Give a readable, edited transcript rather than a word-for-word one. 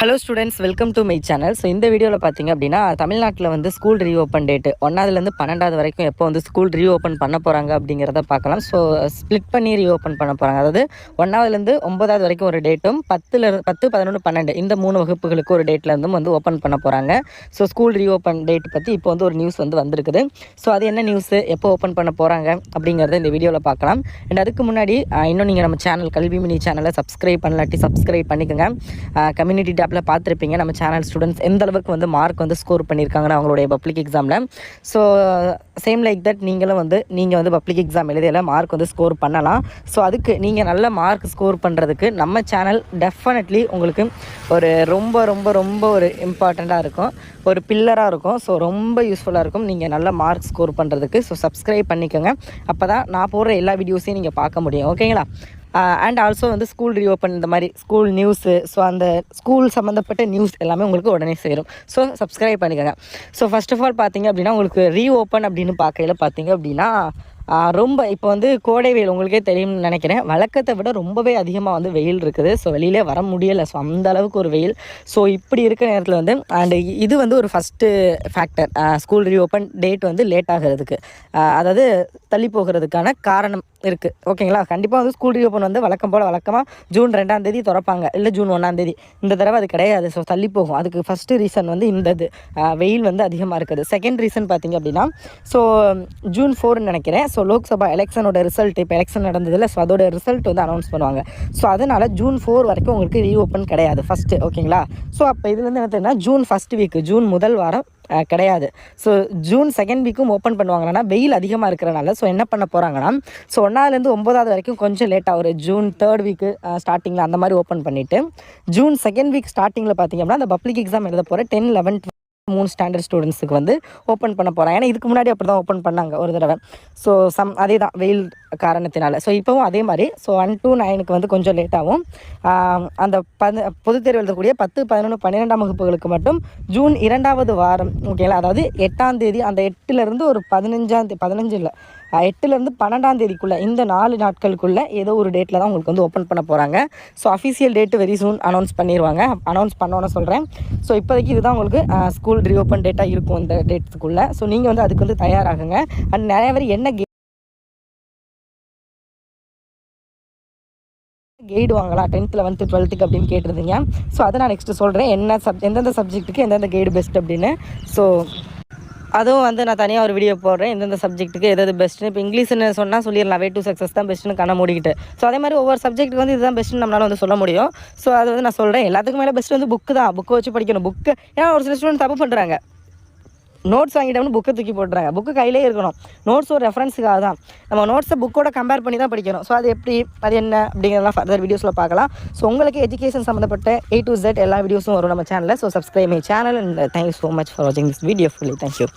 Hello students, welcome to my channel. So இந்த வீடியோவில் பார்த்தீங்க அப்படின்னா தமிழ்நாட்டில் வந்து ஸ்கூல் ரீஓப்பன் டேட்டு 1ஆவதுலேருந்து 12ஆவது வரைக்கும் எப்போ வந்து ஸ்கூல் ரீஓப்பன் பண்ண போகிறாங்க அப்படிங்கிறத பார்க்கலாம். ஸோ ஸ்ப்ளிட் பண்ணி ரீஓப்பன் பண்ண போகிறாங்க. அதாவது 1ஆவதுலேருந்து 9ஆவது வரைக்கும் ஒரு டேட்டும் 10, 11, 12 இந்த 3 வகுப்புகளுக்கு ஒரு டேட்லேருந்தும் வந்து ஓப்பன் பண்ண போகிறாங்க. ஸோ ஸ்கூல் ரீஓப்பன் டேட் பற்றி இப்போ வந்து ஒரு நியூஸ் வந்து வந்திருக்குது. ஸோ அது என்ன நியூஸு, எப்போ ஓப்பன் பண்ண போகிறாங்க அப்படிங்கிறத இந்த வீடியோவில் பார்க்கலாம். அண்ட் அதுக்கு முன்னாடி இன்னும் நீங்கள் நம்ம சேனல் கல்வி மினி சேனலை சப்ஸ்கிரைப் பண்ணலாட்டி சப்ஸ்கிரைப் பண்ணிக்கோங்க. கம்யூனிட்டி டேப்பில் பார்த்துருப்பீங்க நம்ம சேனல் ஸ்டூடெண்ட்ஸ் எந்த அளவுக்கு வந்து மார்க் வந்து ஸ்கோர் பண்ணியிருக்காங்கன்னு அவங்களுடைய பப்ளிக் எக்ஸாமில். ஸோ சேம் லைக் தட் நீங்கள் வந்து பப்ளிக் எக்ஸாம் எழுதியில் மார்க் வந்து ஸ்கோர் பண்ணலாம். ஸோ அதுக்கு நீங்கள் நல்ல மார்க் ஸ்கோர் பண்ணுறதுக்கு நம்ம சேனல் டெஃபினெட்லி உங்களுக்கு ஒரு ரொம்ப ரொம்ப ரொம்ப ஒரு இம்பார்ட்டண்ட்டாக இருக்கும், ஒரு பில்லராக இருக்கும். ஸோ ரொம்ப யூஸ்ஃபுல்லாக இருக்கும் நீங்கள் நல்ல மார்க் ஸ்கோர் பண்ணுறதுக்கு. ஸோ சப்ஸ்கிரைப் பண்ணிக்கோங்க, அப்போ தான் நான் போடுற எல்லா வீடியோஸையும் நீங்கள் பார்க்க முடியும். ஓகேங்களா? அண்ட் ஆல்சோ வந்து ஸ்கூல் ரீஓப்பன் இந்த மாதிரி ஸ்கூல் நியூஸு, ஸோ அந்த ஸ்கூல் சம்மந்தப்பட்ட நியூஸ் எல்லாமே உங்களுக்கு உடனே சேரும். ஸோ சப்ஸ்கிரைப் பண்ணிக்கோங்க. ஸோ ஃபர்ஸ்ட் ஆஃப் ஆல் பார்த்தீங்க அப்படின்னா உங்களுக்கு ரீஓப்பன் அப்படின்னு பார்க்கையில் பார்த்தீங்க அப்படின்னா ரொம்ப இப்போ வந்து கோடை வெயில் உங்களுக்கே தெரியும்னு நினைக்கிறேன். வழக்கத்தை விட ரொம்பவே அதிகமாக வந்து வெயில் இருக்குது. ஸோ வெளியிலே வர முடியலை. ஸோ அந்த அளவுக்கு ஒரு வெயில். ஸோ இப்படி இருக்க நேரத்தில் வந்து அண்ட் இது வந்து ஒரு first factor, school reopen date வந்து லேட் ஆகிறதுக்கு, அதாவது தள்ளி போகிறதுக்கான காரணம் இருக்குது. ஓகேங்களா? கண்டிப்பாக வந்து ஸ்கூல் ரீஓப்பன் வந்து வழக்கமாக ஜூன் 2ஆம் தேதி திறப்பாங்க, இல்லை ஜூன் 1ஆம் தேதி. இந்த தடவை அது கிடையாது. ஸோ தள்ளி போகும். அதுக்கு ஃபஸ்ட்டு ரீசன் வந்து இந்த வெயில் வந்து அதிகமாக இருக்குது. செகண்ட் ரீசன் பார்த்திங்க அப்படின்னா ஸோ ஜூன் 4ன்னு நினைக்கிறேன். ஸோ லோக்சபா எலெக்ஷனோட ரிசல்ட், இப்போ எலெக்ஷன் நடந்ததில்ல, ஸோ அதோட ரிசல்ட் வந்து அனௌன்ஸ் பண்ணுவாங்க. ஸோ அதனால் ஜூன் 4 வரைக்கும் உங்களுக்கு ரீஓப்பன் கிடையாது ஃபஸ்ட்டு. ஓகேங்களா? ஸோ அப்போ இதுலேருந்து என்ன தெரியுன்னா ஜூன் ஃபஸ்ட் வீக்கு, ஜூன் முதல் வாரம் கிடையாது. ஸோ ஜூன் செகண்ட் வீக்கும் ஓப்பன் பண்ணுவாங்கன்னா வெயில் அதிகமாக இருக்கிறனால ஸோ என்ன பண்ண போகிறாங்கன்னா ஸோ 1ஆவதுலேருந்து 9ஆவது வரைக்கும் கொஞ்சம் லேட்டாக ஒரு ஜூன் 3rd வீக்கு ஸ்டார்டிங்கில் அந்த மாதிரி ஓப்பன் பண்ணிவிட்டு ஜூன் செகண்ட் வீக் ஸ்டார்டிங்கில் பார்த்திங்க அப்படின்னா அந்த பப்ளிக் எக்ஸாம் எழுத போகிற 10, 11, 3 ஸ்டாண்டர்ட் ஸ்டூடெண்ட்ஸுக்கு வந்து ஓப்பன் பண்ண போகிறாங்க. ஏன்னா இதுக்கு முன்னாடி அப்படி தான் ஓப்பன் பண்ணாங்க ஒரு தடவை. ஸோ அதே தான் வெயில் காரணத்தினால. ஸோ இப்போவும் அதே மாதிரி ஸோ 1 to 9க்கு வந்து கொஞ்சம் லேட்டாகவும் அந்த பொதுத் தேர்வு எழுதக்கூடிய 10, 11, 12ஆம் வகுப்புகளுக்கு மட்டும் ஜூன் 2ஆவது வாரம், ஓகேங்களா, அதாவது 8ஆம் தேதி, அந்த 8லேருந்து ஒரு 15 இல்லை 8லேருந்து 12ஆம் தேதிக்குள்ளே, இந்த 4 நாட்களுக்குள்ளே ஏதோ ஒரு டேட்டில் தான் உங்களுக்கு வந்து ஓப்பன் பண்ண போகிறாங்க. So official date very soon announce பண்ணிடுவாங்க. அனௌன்ஸ் பண்ணோன்னு சொல்கிறேன். ஸோ இப்போதைக்கு இதுதான் உங்களுக்கு ஸ்கூல் ரீஓப்பன் டேட்டாக இருக்கும் இந்த டேட்டுக்குள்ளே. ஸோ நீங்கள் வந்து அதுக்கு வந்து தயாராகுங்க. அண்ட் நிறைய பேர் என்ன கைடு வாங்கலாம் 10th, 11th, 12th அப்படின்னு கேட்டிருந்தீங்க. ஸோ அதை நான் நெக்ஸ்ட்டு சொல்கிறேன் எந்தெந்த சப்ஜெக்ட்டுக்கு எந்தெந்த கைடு பெஸ்ட் அப்படின்னு. ஸோ அதுவும் வந்து நான் தனியாக ஒரு வீடியோ போடுறேன், எந்தெந்த சப்ஜெக்ட்டுக்கு எதாவது பெஸ்ட்டுன்னு. இப்போ இங்கிலீஷ்னு சொன்னால் சொல்லிடலாம், வே டு சக்ஸஸ் தான் பெஸ்ட்டுன்னு கண்ண மூடிக்கிட்டு. ஸோ அதே மாதிரி ஒவ்வொரு சப்ஜெக்ட்டுக்கு வந்து இதுதான் பெஸ்ட்டுன்னு நம்மளால் வந்து சொல்ல முடியும். ஸோ அது வந்து நான் சொல்கிறேன். எல்லாத்துக்கும் மேலே பெஸ்ட்டு வந்து புக்கு தான். புக்கை வச்சு படிக்கணும். புக்கு ஏன்னா ஒரு சில ஸ்டூடெண்ட் தப்பு பண்ணுறாங்க, நோட்ஸ் வாங்கிட்டோம்னு புக்கை தூக்கி போட்டுறாங்க. புக்கு கையிலே இருக்கணும். நோட்ஸ் ஒரு ரெஃபரன்ஸுக்காக தான். நம்ம நோட்ஸை புக்கோட கம்பேர் பண்ணி தான் படிக்கணும். ஸோ அது எப்படி, அது என்ன அப்படிங்கிறதெல்லாம் ஃபர்தர் வீடியோஸில் பார்க்கலாம். ஸோ உங்களுக்கு எஜுகேஷன் சம்மந்தப்பட்ட A to Z எல்லா வீடியோஸும் வரும் நம்ம சேனலில். So subscribe my channel and thank you so much for வாட்சிங் திஸ் வீடியோ ஃபுல்லி. தேங்க்யூ.